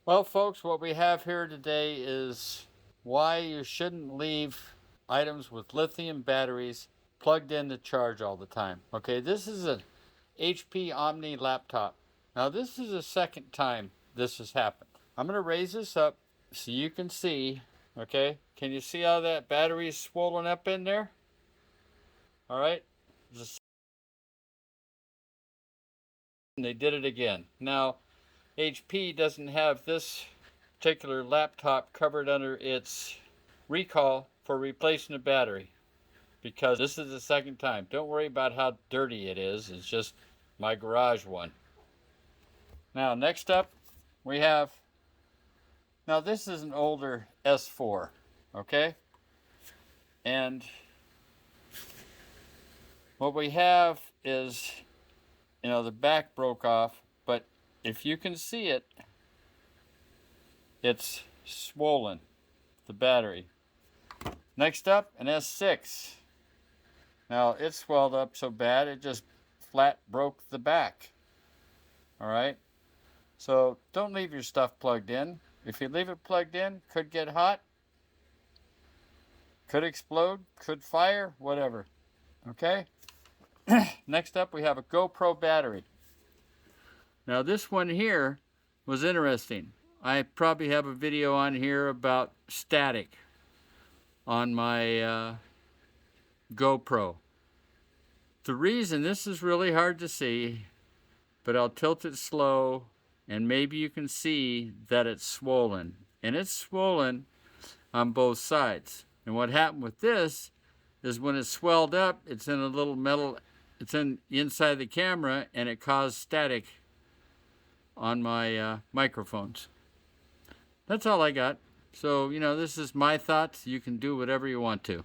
Well, folks, what we have here today is why you shouldn't leave items with lithium batteries plugged in to charge all the time. Okay, this is an HP Omni laptop. Now, this is the second time this has happened. I'm going to raise this up so you can see. Okay, can you see how that battery is swollen up in there? All right, they did it again. Now, HP doesn't have this particular laptop covered under its recall for replacing the battery because this is the second time. Don't worry about how dirty it is, it's just my garage one. Now, next up, we have, now this is an older S4, okay? And what we have is, the back broke off, but if you can see it, it's swollen, the battery. Next up, an S6. Now, it swelled up so bad it just flat broke the back. All right? So don't leave your stuff plugged in. If you leave it plugged in, could get hot, could explode, could fire, whatever. Okay? Next up, we have a GoPro battery. Now, this one here was interesting. I probably have a video on here about static on my GoPro. The reason, this is really hard to see, but I'll tilt it slow and maybe you can see that it's swollen. And it's swollen on both sides. And what happened with this is when it swelled up, it's in a little metal, it's inside the camera, and it caused static on my microphones. That's all I got. So, this is my thoughts. You can do whatever you want to.